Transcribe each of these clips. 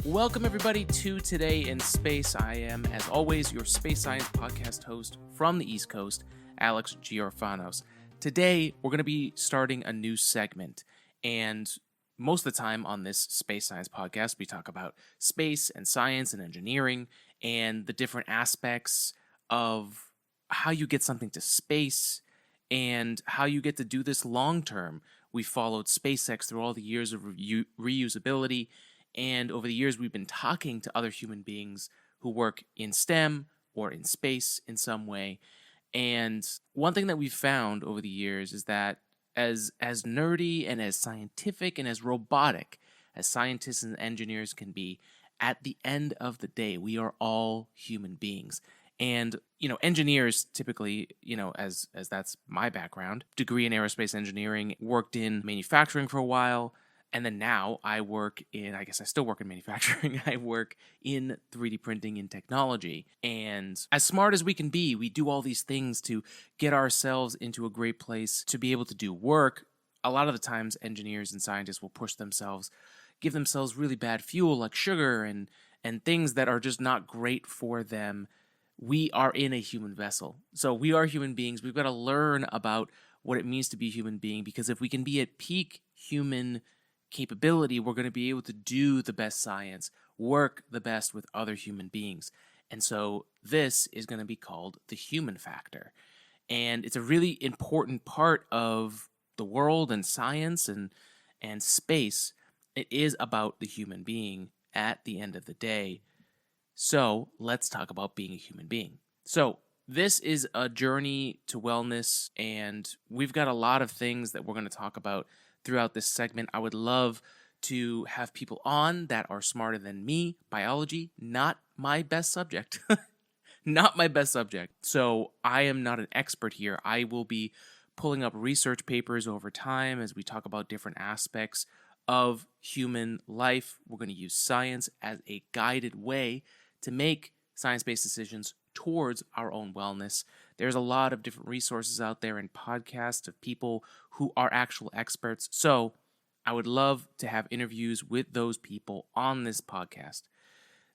Welcome, everybody, to Today in Space. I am, as always, your space science podcast host from the East Coast, Alex Giorfanos. Today, we're going to be starting a new segment, and most of the time on this space science podcast, we talk about space and science and engineering and the different aspects of how you get something to space and how you get to do this long term. We followed SpaceX through all the years of reusability. And over the years, we've been talking to other human beings who work in STEM or in space in some way. And one thing that we've found over the years is that as nerdy and as scientific and as robotic as scientists and engineers can be, at the end of the day, we are all human beings. And, engineers typically, as that's my background, degree in aerospace engineering, worked in manufacturing for a while. And then now I still work in manufacturing. I work in 3D printing and technology. And as smart as we can be, we do all these things to get ourselves into a great place to be able to do work. A lot of the times, engineers and scientists will push themselves, give themselves really bad fuel like sugar and things that are just not great for them. We are in a human vessel. So we are human beings. We've got to learn about what it means to be a human being, because if we can be at peak human capability, we're going to be able to do the best science, work the best with other human beings. And so this is going to be called the human factor. And it's a really important part of the world and science and space. It is about the human being at the end of the day. So let's talk about being a human being. So this is a journey to wellness, and we've got a lot of things that we're going to talk about throughout this segment. I would love to have people on that are smarter than me. Biology, not my best subject. Not my best subject. So I am not an expert here. I will be pulling up research papers over time as we talk about different aspects of human life. We're going to use science as a guided way to make science-based decisions towards our own wellness. There's a lot of different resources out there and podcasts of people who are actual experts. So I would love to have interviews with those people on this podcast.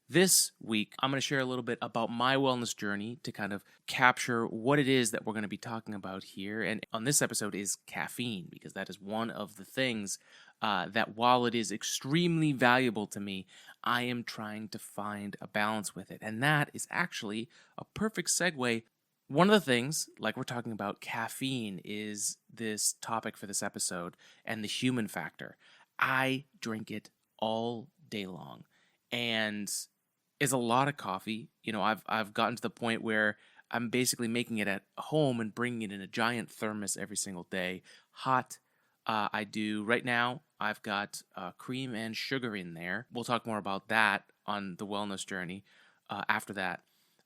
This week, I'm going to share a little bit about my wellness journey to kind of capture what it is that we're going to be talking about here. And on this episode is caffeine, because that is one of the things that, while it is extremely valuable to me, I am trying to find a balance with it. And that is actually a perfect segue. One of the things, like we're talking about, caffeine is this topic for this episode, and the human factor. I drink it all day long, and it's a lot of coffee. I've gotten to the point where I'm basically making it at home and bringing it in a giant thermos every single day, hot. I do right now. I've got cream and sugar in there. We'll talk more about that on the wellness journey after that.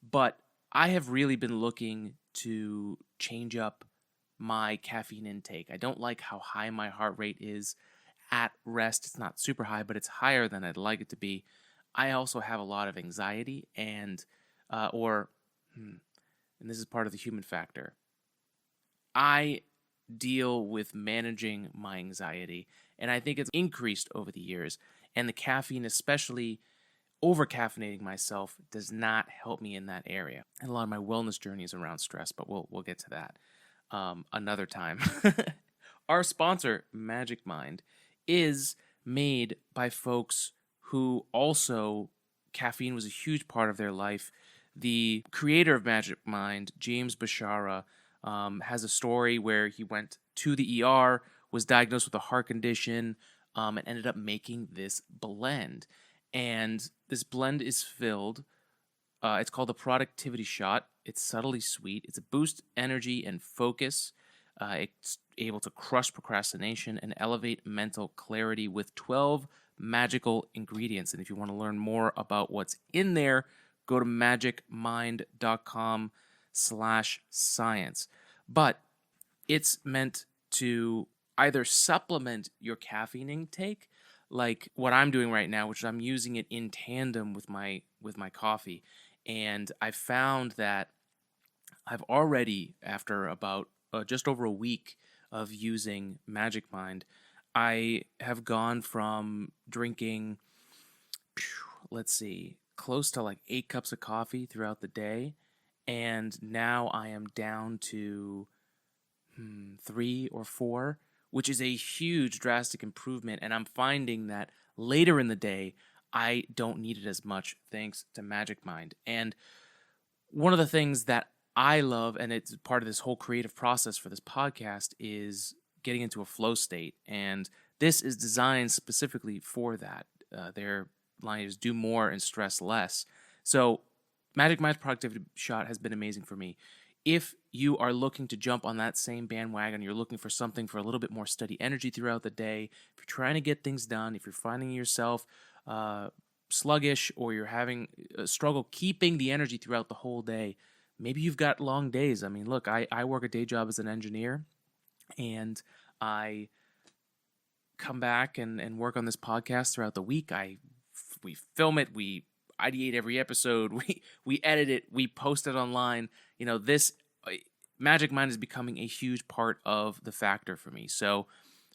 But I have really been looking to change up my caffeine intake. I don't like how high my heart rate is at rest. It's not super high, but it's higher than I'd like it to be. I also have a lot of anxiety and this is part of the human factor. I deal with managing my anxiety, and I think it's increased over the years. And the caffeine, especially over-caffeinating myself, does not help me in that area. And a lot of my wellness journey is around stress, but we'll get to that another time. Our sponsor, Magic Mind, is made by folks who also, caffeine was a huge part of their life. The creator of Magic Mind, James Bashara, has a story where he went to the ER, was diagnosed with a heart condition, and ended up making this blend. And this blend is filled, it's called the Productivity Shot. It's subtly sweet. It's a boost energy and focus. It's able to crush procrastination and elevate mental clarity with 12 magical ingredients. And if you want to learn more about what's in there, go to magicmind.com/science. But it's meant to either supplement your caffeine intake, like what I'm doing right now, which I'm using it in tandem with my coffee. And I found that I've already, after about just over a week of using Magic Mind, I have gone from drinking, let's see, close to like 8 cups of coffee throughout the day. And now I am down to 3 or 4, which is a huge drastic improvement. And I'm finding that later in the day, I don't need it as much thanks to Magic Mind. And one of the things that I love, and it's part of this whole creative process for this podcast, is getting into a flow state. And this is designed specifically for that. Their line is do more and stress less. So Magic Mind's productivity shot has been amazing for me. If you are looking to jump on that same bandwagon, you're looking for something for a little bit more steady energy throughout the day, if you're trying to get things done, if you're finding yourself sluggish, or you're having a struggle keeping the energy throughout the whole day, maybe you've got long days. I mean, look, I work a day job as an engineer, and I come back and work on this podcast throughout the week. We film it, we ideate every episode, we edit it, we post it online. This Magic Mind is becoming a huge part of the factor for me. So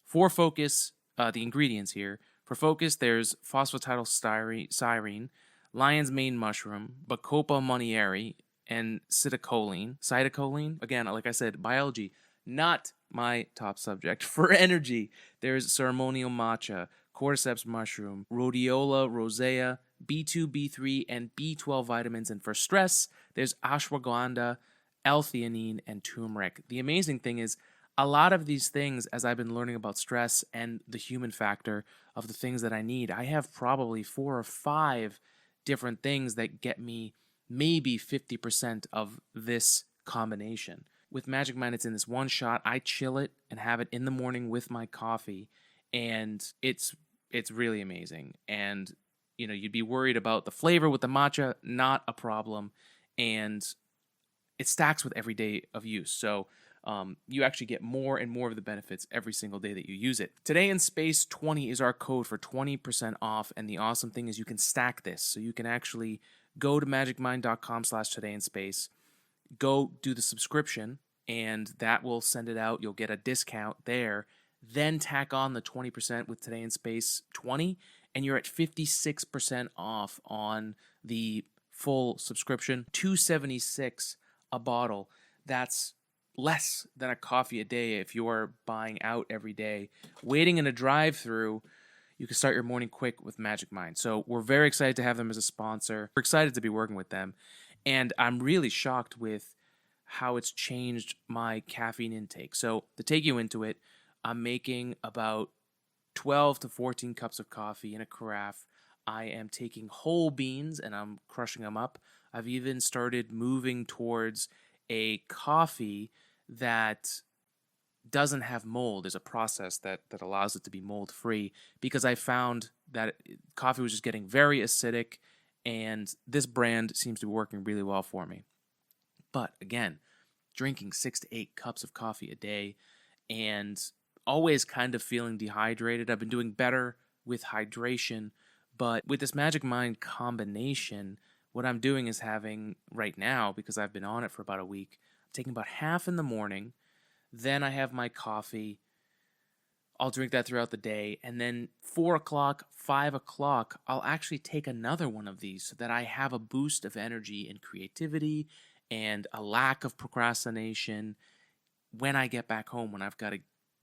for focus, the ingredients here. For focus, there's phosphatidylstyrene, lion's mane mushroom, Bacopa monnieri, and cytocholine. Again, like I said, biology, not my top subject. For energy, there's ceremonial matcha, cordyceps mushroom, rhodiola rosea, B2, B3, and B12 vitamins. And for stress, there's ashwagandha, L-theanine, and turmeric. The amazing thing is, a lot of these things, as I've been learning about stress and the human factor of the things that I need, I have probably 4 or 5 different things that get me maybe 50% of this combination. With Magic Mind, it's in this one shot. I chill it and have it in the morning with my coffee, and it's really amazing. And you'd be worried about the flavor with the matcha, not a problem, and it stacks with every day of use. So you actually get more and more of the benefits every single day that you use it. Today in Space 20 is our code for 20% off, and the awesome thing is you can stack this. So you can actually go to magicmind.com/todayinspace, go do the subscription, and that will send it out. You'll get a discount there. Then tack on the 20% with Today in Space 20, and you're at 56% off on the full subscription. $2.76 a bottle. That's less than a coffee a day if you're buying out every day. Waiting in a drive-through, you can start your morning quick with Magic Mind. So we're very excited to have them as a sponsor. We're excited to be working with them. And I'm really shocked with how it's changed my caffeine intake. So to take you into it, I'm making about 12 to 14 cups of coffee in a carafe. I am taking whole beans and I'm crushing them up. I've even started moving towards a coffee that doesn't have mold. There's a process that allows it to be mold free, because I found that coffee was just getting very acidic, and this brand seems to be working really well for me. But again, drinking 6 to 8 cups of coffee a day and always kind of feeling dehydrated. I've been doing better with hydration, but with this Magic Mind combination, what I'm doing is having right now, because I've been on it for about a week, I'm taking about half in the morning, then I have my coffee. I'll drink that throughout the day, and then 4 o'clock, 5 o'clock, I'll actually take another one of these so that I have a boost of energy and creativity and a lack of procrastination when I get back home, when I've got to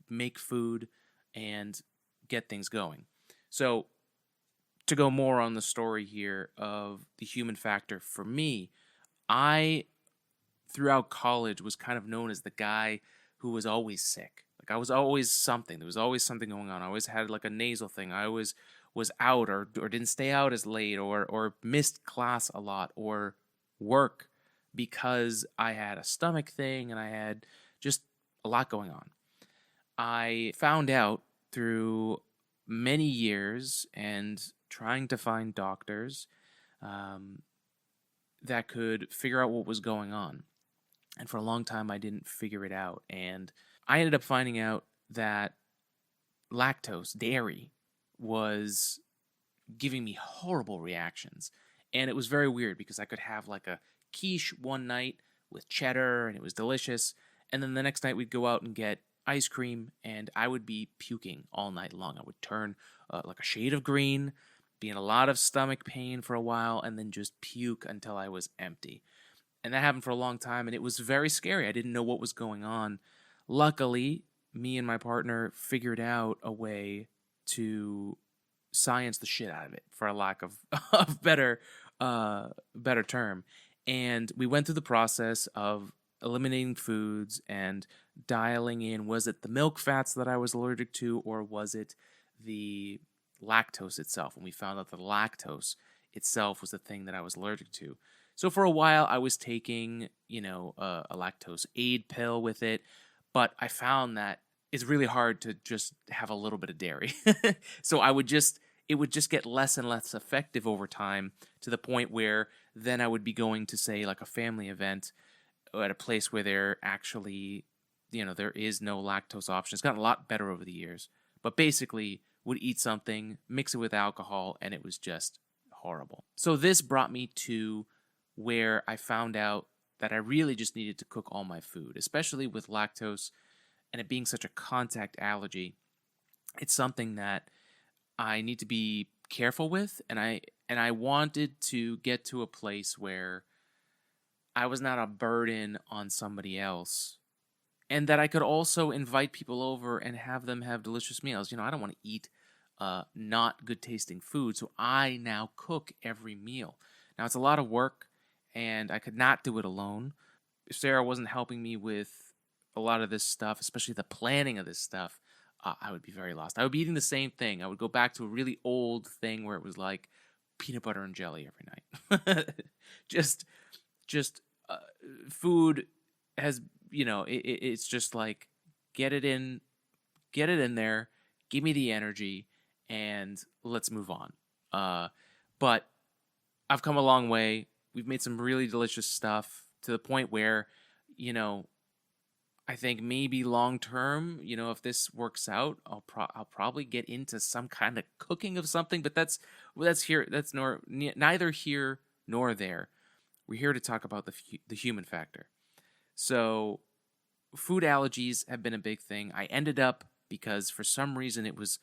make food and get things going. So to go more on the story here of the human factor, for me, I, throughout college, was kind of known as the guy who was always sick. Like, I was always something. There was always something going on. I always had like a nasal thing. I always was out or didn't stay out as late or missed class a lot or work because I had a stomach thing and I had just a lot going on. I found out through many years and trying to find doctors that could figure out what was going on. And for a long time, I didn't figure it out. And I ended up finding out that lactose, dairy, was giving me horrible reactions. And it was very weird because I could have like a quiche one night with cheddar and it was delicious. And then the next night we'd go out and get ice cream and I would be puking all night long. I would turn like a shade of green. be in a lot of stomach pain for a while, and then just puke until I was empty. And that happened for a long time, and it was very scary. I didn't know what was going on. Luckily, me and my partner figured out a way to science the shit out of it, for a lack of, of better term. And we went through the process of eliminating foods and dialing in, was it the milk fats that I was allergic to, or was it the lactose itself? And we found out the lactose itself was the thing that I was allergic to. So for a while I was taking, a lactose aid pill with it, but I found that it's really hard to just have a little bit of dairy. So it would just get less and less effective over time, to the point where then I would be going to, say, like a family event at a place where there actually, there is no lactose option. It's gotten a lot better over the years, but basically would eat something, mix it with alcohol, and it was just horrible. So this brought me to where I found out that I really just needed to cook all my food, especially with lactose and it being such a contact allergy. It's something that I need to be careful with, and I wanted to get to a place where I was not a burden on somebody else, and that I could also invite people over and have them have delicious meals. I don't want to eat not good tasting food, so I now cook every meal. Now it's a lot of work, and I could not do it alone. If Sarah wasn't helping me with a lot of this stuff, especially the planning of this stuff, I would be very lost. I would be eating the same thing. I would go back to a really old thing where it was like peanut butter and jelly every night. just food has, it's just like, get it in there, give me the energy, and let's move on. But I've come a long way. We've made some really delicious stuff, to the point where, I think maybe long term, if this works out, I'll probably get into some kind of cooking of something. But that's neither here nor there. We're here to talk about the human factor. So, food allergies have been a big thing. I ended up, because for some reason it was,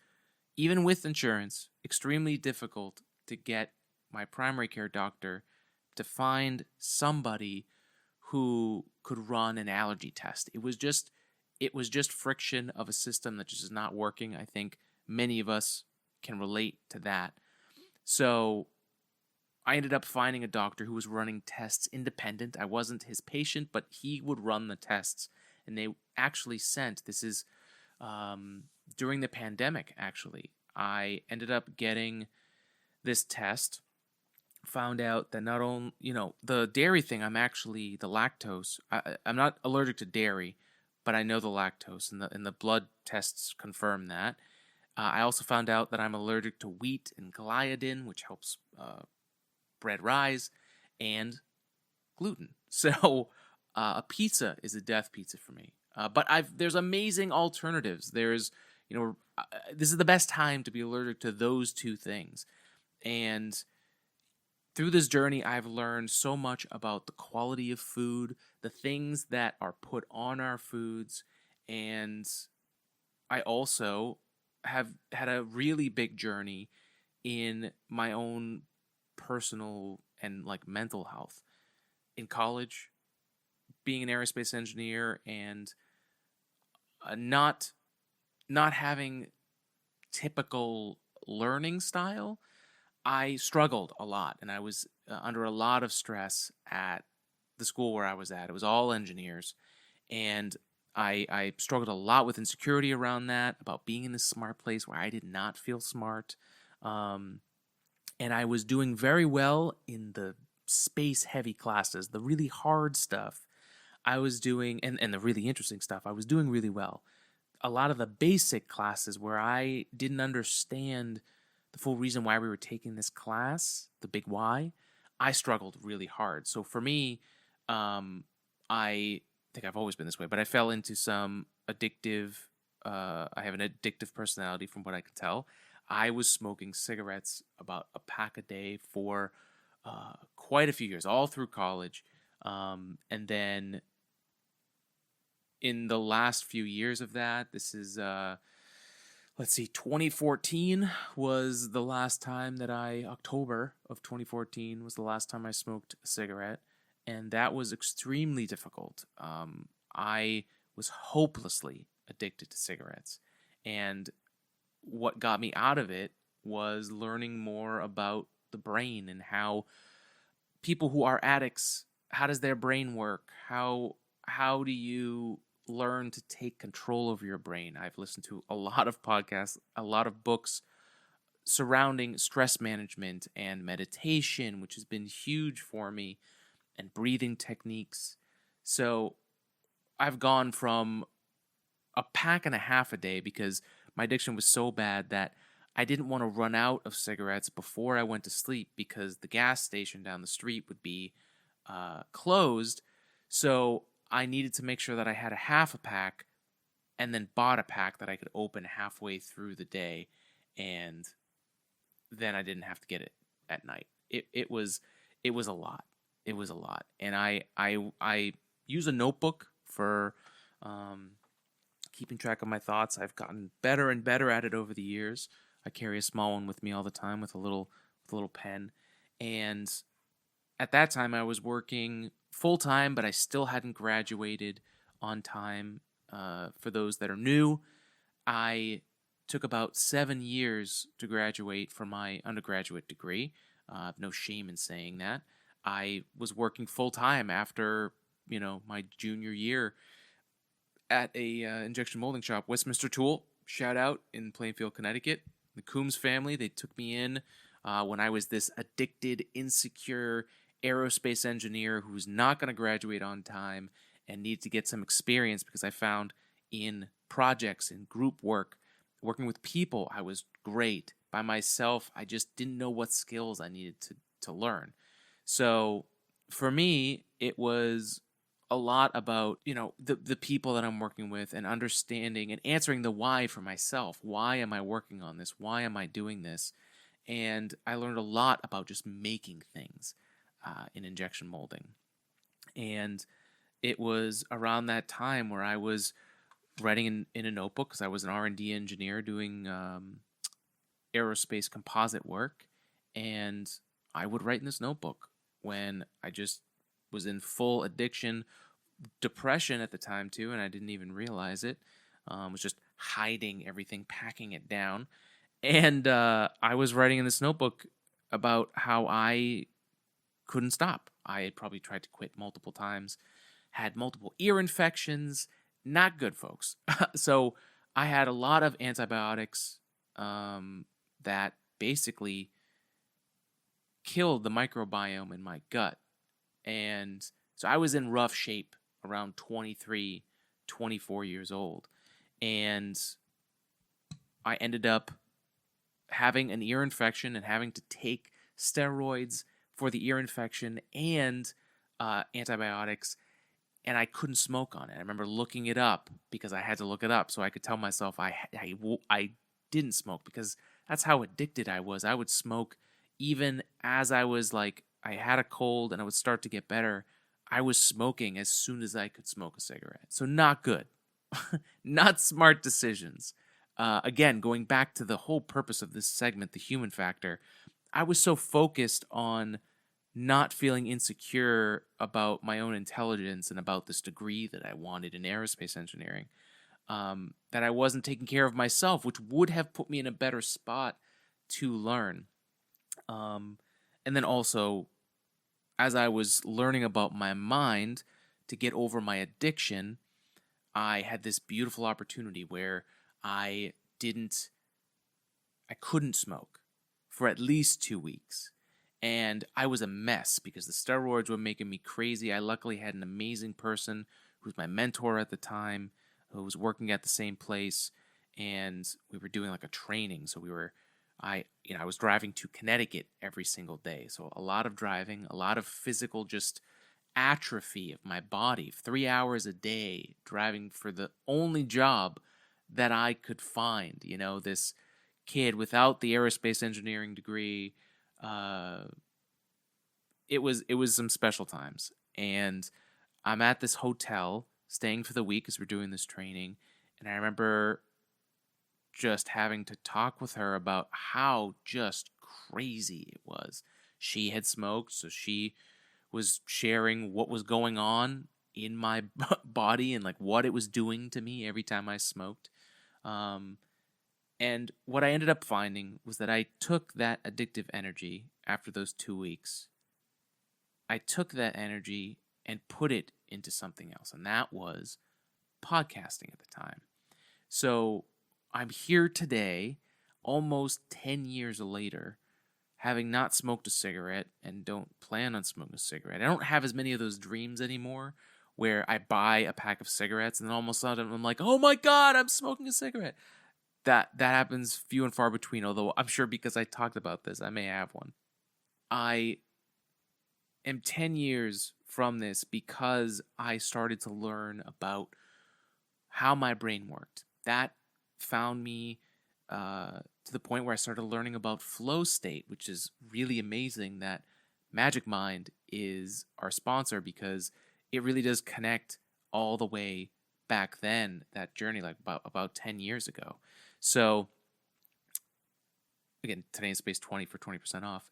even with insurance, extremely difficult to get my primary care doctor to find somebody who could run an allergy test. It was just friction of a system that just is not working. I think many of us can relate to that. So I ended up finding a doctor who was running tests independent. I wasn't his patient, but he would run the tests. And they actually sent, this is during the pandemic, actually. I ended up getting this test, found out that not only, the dairy thing, I'm actually, the lactose, I'm not allergic to dairy, but I know the lactose, and the blood tests confirm that. I also found out that I'm allergic to wheat and gliadin, which helps bread rise, and gluten. So a pizza is a death pizza for me. But there's amazing alternatives. There's, this is the best time to be allergic to those two things. And through this journey, I've learned so much about the quality of food, the things that are put on our foods, and I also have had a really big journey in my own personal and mental health. In college, being an aerospace engineer and not having typical learning style, I struggled a lot, and I was under a lot of stress at the school where I was at. It was all engineers, and I struggled a lot with insecurity around that, about being in this smart place where I did not feel smart. And I was doing very well in the space-heavy classes, the really hard stuff. I was doing, and the really interesting stuff, I was doing really well. A lot of the basic classes where I didn't understand the full reason why we were taking this class, the big why, I struggled really hard. So for me, I think I've always been this way, but I fell into some addictive, I have an addictive personality from what I can tell. I was smoking cigarettes, about a pack a day, for quite a few years, all through college. And then in the last few years of that, this is let's see, 2014 was the last time that October of 2014 was the last time I smoked a cigarette. And that was extremely difficult. I was hopelessly addicted to cigarettes. And what got me out of it was learning more about the brain and how people who are addicts, how does their brain work? How do you learn to take control over your brain? I've listened to a lot of podcasts, a lot of books surrounding stress management and meditation, which has been huge for me, and breathing techniques. So I've gone from a pack and a half a day because my addiction was so bad that I didn't want to run out of cigarettes before I went to sleep because the gas station down the street would be closed. So I needed to make sure that I had a half a pack and then bought a pack that I could open halfway through the day, and then I didn't have to get it at night. It was a lot. It was a lot. And I use a notebook for keeping track of my thoughts. I've gotten better and better at it over the years. I carry a small one with me all the time with a little pen. And at that time I was working full time, but I still hadn't graduated on time. For those that are new, I took about 7 years to graduate from my undergraduate degree. No shame in saying that. I was working full time after, my junior year at a injection molding shop, Westminster Tool. Shout out in Plainfield, Connecticut. The Coombs family, they took me in when I was this addicted, insecure aerospace engineer who was not going to graduate on time and needed to get some experience because I found in projects, in group work, working with people, I was great. By myself, I just didn't know what skills I needed to learn. So for me, it was a lot about, the people that I'm working with and understanding and answering the why for myself. Why am I working on this? Why am I doing this? And I learned a lot about just making things in injection molding. And it was around that time where I was writing in a notebook because I was an R&D engineer doing aerospace composite work. And I would write in this notebook when I just was in full addiction, depression at the time too, and I didn't even realize it. Was just hiding everything, packing it down. And I was writing in this notebook about how I couldn't stop. I had probably tried to quit multiple times, had multiple ear infections. Not good, folks. So I had a lot of antibiotics that basically killed the microbiome in my gut. And so I was in rough shape around 23, 24 years old. And I ended up having an ear infection and having to take steroids for the ear infection and antibiotics. And I couldn't smoke on it. I remember looking it up because I had to look it up so I could tell myself I didn't smoke because that's how addicted I was. I would smoke even as I was like, I had a cold and I would start to get better. I was smoking as soon as I could smoke a cigarette. So not good. Not smart decisions. Again, going back to the whole purpose of this segment, the human factor, I was so focused on not feeling insecure about my own intelligence and about this degree that I wanted in aerospace engineering, that I wasn't taking care of myself, which would have put me in a better spot to learn. And then also, as I was learning about my mind to get over my addiction, I had this beautiful opportunity where I couldn't smoke for at least 2 weeks. And I was a mess because the steroids were making me crazy. I luckily had an amazing person who was my mentor at the time, who was working at the same place, and we were doing like a training. So I was driving to Connecticut every single day. So a lot of driving, a lot of physical just atrophy of my body. 3 hours a day driving for the only job that I could find. This kid without the aerospace engineering degree. It was some special times, and I'm at this hotel staying for the week as we're doing this training, and I remember just having to talk with her about how just crazy it was. She had smoked, so she was sharing what was going on in my body and like what it was doing to me every time I smoked. And what I ended up finding was that I took that addictive energy after those 2 weeks. I took that energy and put it into something else, and that was podcasting at the time. So I'm here today, almost 10 years later, having not smoked a cigarette and don't plan on smoking a cigarette. I don't have as many of those dreams anymore where I buy a pack of cigarettes and then almost sudden I'm like, oh my God, I'm smoking a cigarette. That happens few and far between, although I'm sure because I talked about this, I may have one. I am 10 years from this because I started to learn about how my brain worked. That found me to the point where I started learning about flow state, which is really amazing that Magic Mind is our sponsor because it really does connect all the way back then, that journey, like about 10 years ago. So, again, today in space 20 for 20% off.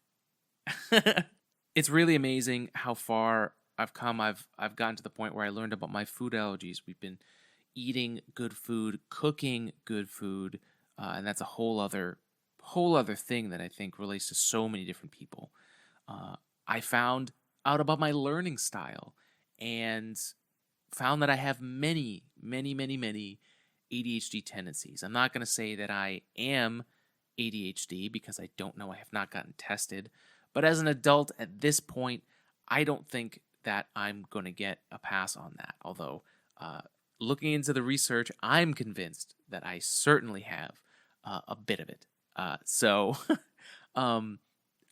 It's really amazing how far I've come. I've gotten to the point where I learned about my food allergies. We've been eating good food, cooking good food, and that's a whole other thing that I think relates to so many different people. I found out about my learning style and found that I have many ADHD tendencies. I'm not going to say that I am ADHD because I don't know. I have not gotten tested. But as an adult at this point, I don't think that I'm going to get a pass on that. Although, looking into the research, I'm convinced that I certainly have a bit of it. So, a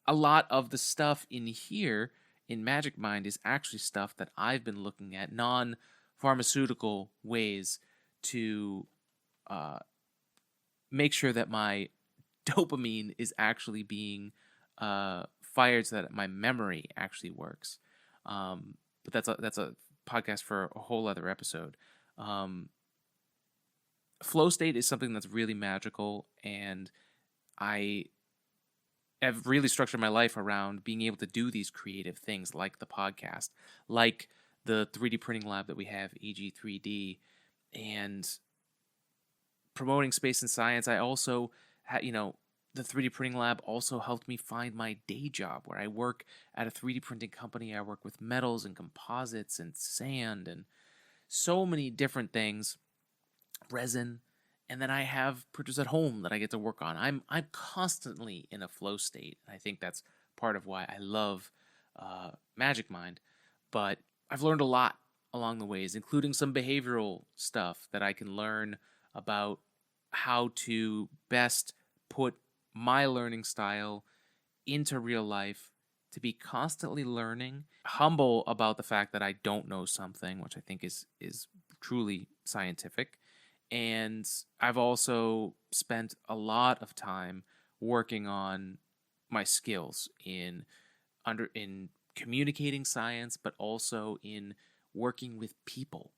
lot of the stuff in here in Magic Mind is actually stuff that I've been looking at, non-pharmaceutical ways to make sure that my dopamine is actually being fired so that my memory actually works. But that's a podcast for a whole other episode. Flow state is something that's really magical, and I have really structured my life around being able to do these creative things like the podcast, like the 3D printing lab that we have, EG3D, and promoting space and science. I also the 3D printing lab also helped me find my day job where I work at a 3D printing company. I work with metals and composites and sand and so many different things, resin, and then I have printers at home that I get to work on. I'm constantly in a flow state, and I think that's part of why I love Magic Mind. But I've learned a lot along the ways, including some behavioral stuff that I can learn about how to best put my learning style into real life, to be constantly learning, humble about the fact that I don't know something, which I think is truly scientific. And I've also spent a lot of time working on my skills in communicating science, but also in working with people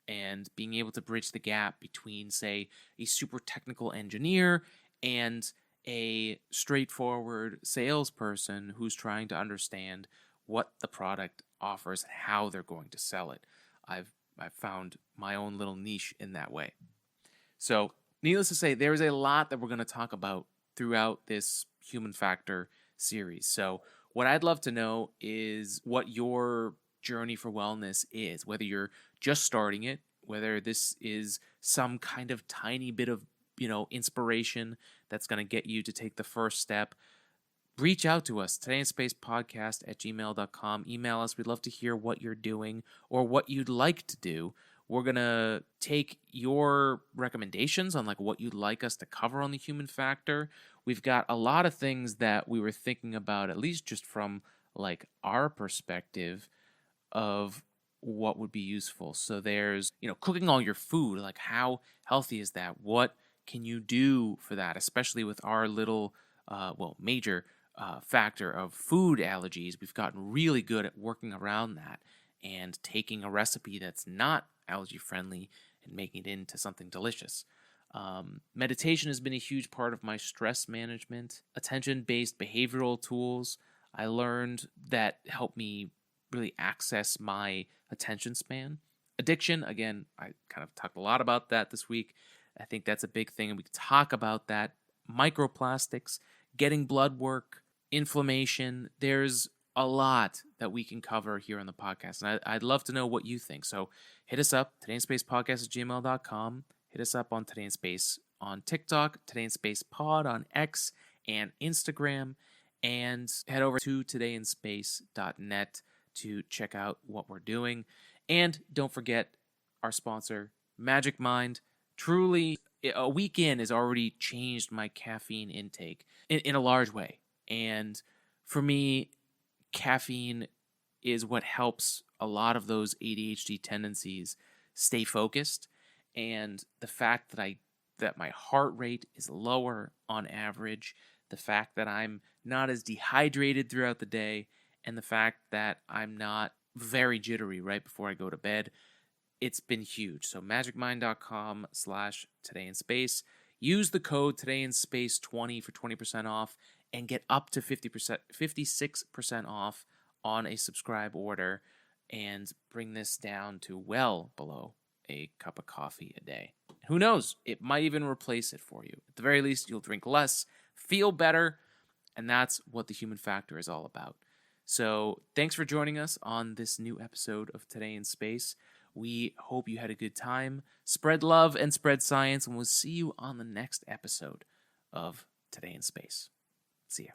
and being able to bridge the gap between, say, a super technical engineer and a straightforward salesperson who's trying to understand what the product offers and how they're going to sell it. I've found my own little niche in that way. So, needless to say, there's a lot that we're going to talk about throughout this Human Factor series. So, what I'd love to know is what your journey for wellness is, whether you're just starting it, whether this is some kind of tiny bit of inspiration that's going to get you to take the first step. Reach out to us, todayinspacepodcast@gmail.com. Email us. We'd love to hear what you're doing or what you'd like to do. We're going to take your recommendations on like what you'd like us to cover on the Human Factor. We've got a lot of things that we were thinking about, at least just from like our perspective of what would be useful. So there's, cooking all your food, like how healthy is that? What can you do for that? Especially with our little, major factor of food allergies. We've gotten really good at working around that and taking a recipe that's not allergy friendly and making it into something delicious. Meditation has been a huge part of my stress management. Attention-based behavioral tools I learned that help me really access my attention span. Addiction, again, I kind of talked a lot about that this week. I think that's a big thing, and we can talk about that. Microplastics, getting blood work, inflammation. There's a lot that we can cover here on the podcast, and I'd love to know what you think. So hit us up, todayinspacepodcast@gmail.com. Hit us up on Today in Space on TikTok, Today in Space Pod on X and Instagram, and head over to todayinspace.net to check out what we're doing. And don't forget our sponsor, Magic Mind. Truly, a week in has already changed my caffeine intake in a large way. And for me, caffeine is what helps a lot of those ADHD tendencies stay focused. And the fact that my heart rate is lower on average, the fact that I'm not as dehydrated throughout the day, and the fact that I'm not very jittery right before I go to bed, it's been huge. So magicmind.com/todayinspace. Use the code todayinspace20 for 20% off and get up to 56% off on a subscribe order, and bring this down to well below a cup of coffee a day. Who knows? It might even replace it for you. At the very least, you'll drink less, feel better, and that's what the human factor is all about. So thanks for joining us on this new episode of Today in Space. We hope you had a good time. Spread love and spread science, and we'll see you on the next episode of Today in Space. See ya.